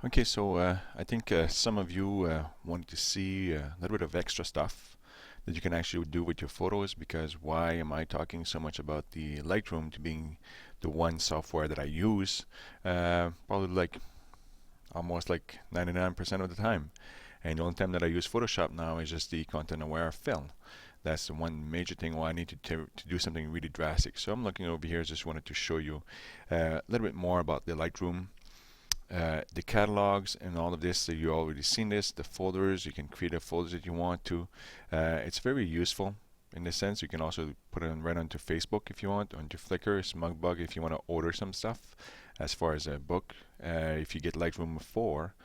Okay, so I think some of you wanted to see a little bit of extra stuff that you can actually do with your photos, because why am I talking so much about the Lightroom to being the one software that I use probably like almost like 99% of the time. And the only time that I use Photoshop now is just the content aware fill. That's the one major thing why I need to do something really drastic. So I'm looking over here, just wanted to show you a little bit more about the Lightroom, the catalogs and all of this. So you already seen this, the folders. You can create a folders that you want to. It's very useful in the sense you can also put it right onto Facebook if you want, onto Flickr, SmugBug if you want to order some stuff. As far as a book, if you get Lightroom 4,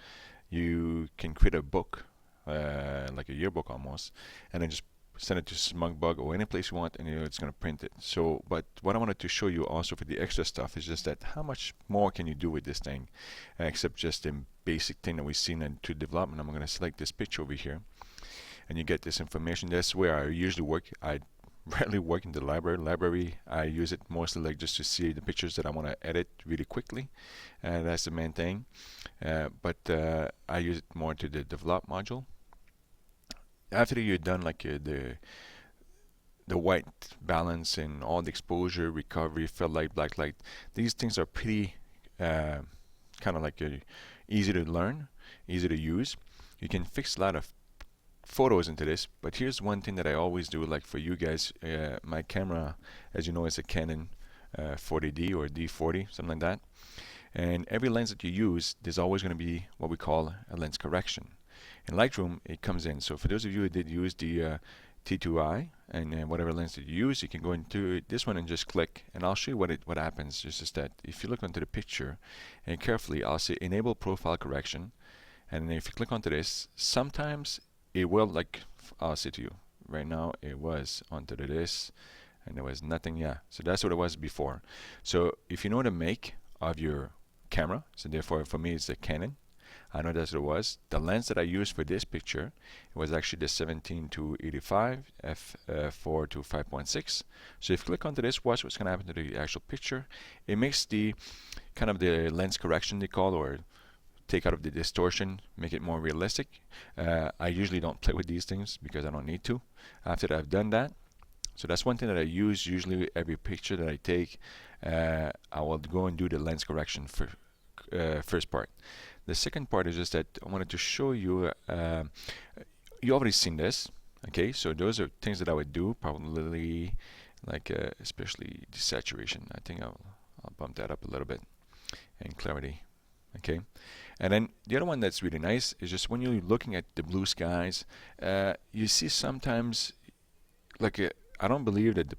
you can create a book, like a yearbook almost, and then just send it to SmugBug or any place you want, and it's going to print it. So, but what I wanted to show you also for the extra stuff is just that how much more can you do with this thing, except just the basic thing that we've seen into development. I'm going to select this picture over here, and you get this information. That's where I usually work. I rarely work in the library. I use it mostly like just to see the pictures that I want to edit really quickly, and that's the main thing. But I use it more to the develop module. After you're done, like the white balance and all the exposure, recovery, fill light, black light, these things are pretty kind of like easy to learn, easy to use. You can fix a lot of photos into this, but here's one thing that I always do, like for you guys. My camera, as you know, is a Canon 40D or D40, something like that. And every lens that you use, there's always going to be what we call a lens correction. In Lightroom, it comes in. So for those of you who did use the T2i and whatever lens that you use, you can go into this one and just click, and I'll show you what happens. It's just that if you look onto the picture and carefully, I'll say enable profile correction, and if you click onto this, sometimes it will, like I'll say to you right now, it was onto this and there was nothing. Yeah, so that's what it was before. So if you know the make of your camera, so therefore for me it's a Canon, I know that's what it was. The lens that I used for this picture, it was actually the 17 to 85 f4 to 5.6. So if you click onto this, watch what's going to happen to the actual picture. It makes the kind of the lens correction they call, or take out of the distortion, make it more realistic. I usually don't play with these things because I don't need to after that I've done that. So that's one thing that I use usually every picture that I take. I will go and do the lens correction for first part. The second part is just that I wanted to show you, you already seen this, okay? So those are things that I would do, probably like especially desaturation. I think I'll bump that up a little bit, and clarity, okay? And then the other one that's really nice is just when you're looking at the blue skies, you see sometimes, like I don't believe that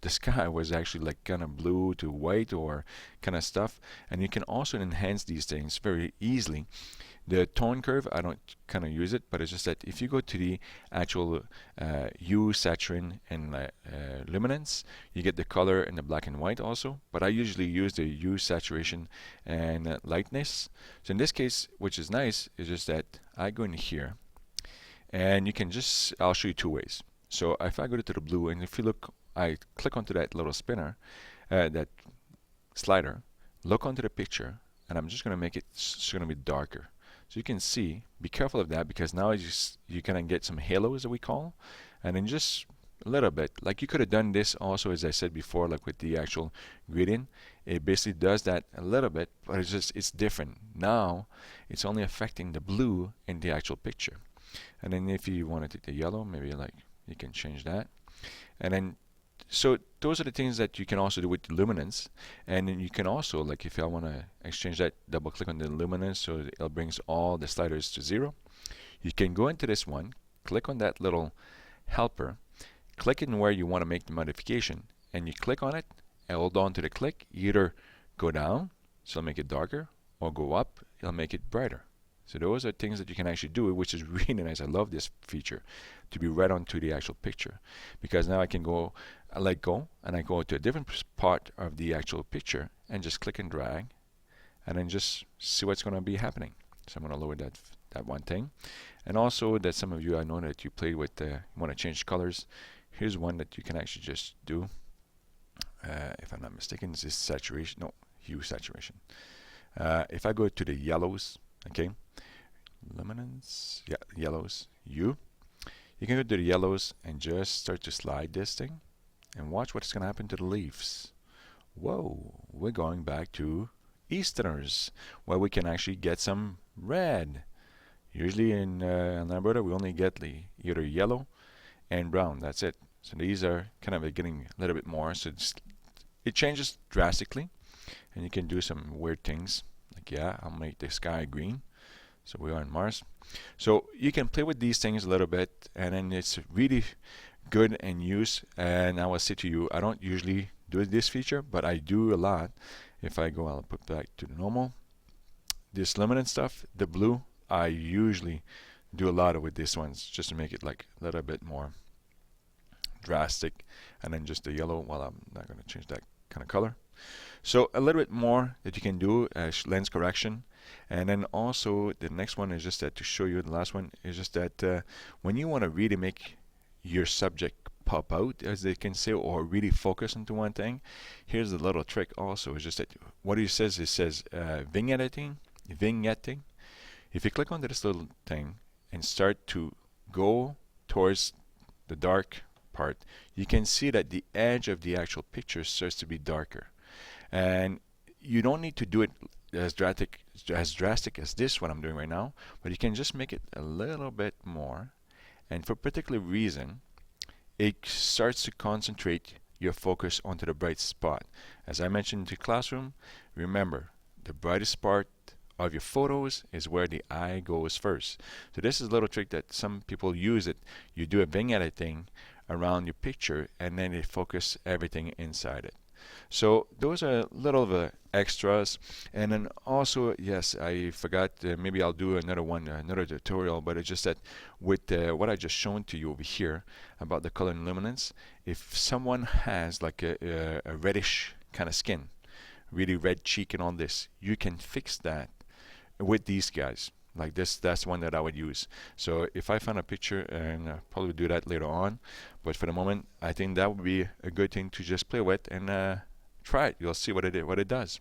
the sky was actually like kind of blue to white or kind of stuff, and you can also enhance these things very easily. The tone curve, I don't kind of use it, but it's just that if you go to the actual hue, saturation, and luminance, you get the color and the black and white also. But I usually use the hue, saturation, and lightness. So in this case, which is nice, is just that I go in here, and you can just, I'll show you two ways. So if I go to the blue, and if you look, I click onto that little spinner, that slider, look onto the picture, and I'm just going to make it, it's going to be darker. So you can see, be careful of that, because now you can get some halos that we call, and then just a little bit, like you could have done this also, as I said before, like with the actual gradient. It basically does that a little bit, but it's different. Now it's only affecting the blue in the actual picture. And then if you want to take the yellow, maybe like you can change that. And then so those are the things that you can also do with the luminance. And then you can also, like if I want to exchange that, double click on the luminance, so it brings all the sliders to 0. You can go into this one, click on that little helper, click in where you want to make the modification, and you click on it and hold on to the click. Either go down, so it'll make it darker, or go up, it'll make it brighter. So those are things that you can actually do, which is really nice. I love this feature, to be right onto the actual picture, because now I can go, I let go, and I go to a different part of the actual picture and just click and drag, and then just see what's going to be happening. So I'm going to lower that one thing. And also that some of you, I know that you play with, want to change colors. Here's one that you can actually just do. If I'm not mistaken, this is saturation, no, hue saturation. If I go to the yellows, Okay, luminance, yeah, yellows, you can go to the yellows and just start to slide this thing and watch what's going to happen to the leaves. Whoa, we're going back to Easterners where we can actually get some red. Usually in Alberta we only get either yellow and brown, that's it. So these are kind of getting a little bit more, so it changes drastically and you can do some weird things like, yeah, I'll make the sky green. So we are on Mars. So you can play with these things a little bit, and then it's really good in use. And I will say to you, I don't usually do this feature, but I do a lot. If I go, I'll put back to the normal. This luminance stuff, the blue, I usually do a lot with these ones just to make it like a little bit more drastic. And then just the yellow, well, I'm not going to change that kind of color. So a little bit more that you can do as lens correction. And then also the next one is just that to show you, the last one is just that when you want to really make your subject pop out, as they can say, or really focus into one thing, here's the little trick also. Is just that what it says vignetting. If you click on this little thing and start to go towards the dark part, you can see that the edge of the actual picture starts to be darker. And you don't need to do it as drastic as this, what I'm doing right now, but you can just make it a little bit more. And for a particular reason, it starts to concentrate your focus onto the bright spot. As I mentioned in the classroom, remember, the brightest part of your photos is where the eye goes first. So this is a little trick that some people use it. You do a vignette thing around your picture, and then it focuses everything inside it. So those are little of the extras. And then also, yes, I forgot, maybe I'll do another one, another tutorial, but it's just that with what I just shown to you over here about the color and luminance, if someone has like a reddish kind of skin, really red cheek and all this, you can fix that with these guys. Like this, that's one that I would use. So if I find a picture, and I'll probably do that later on, but for the moment, I think that would be a good thing to just play with and try it. You'll see what it does.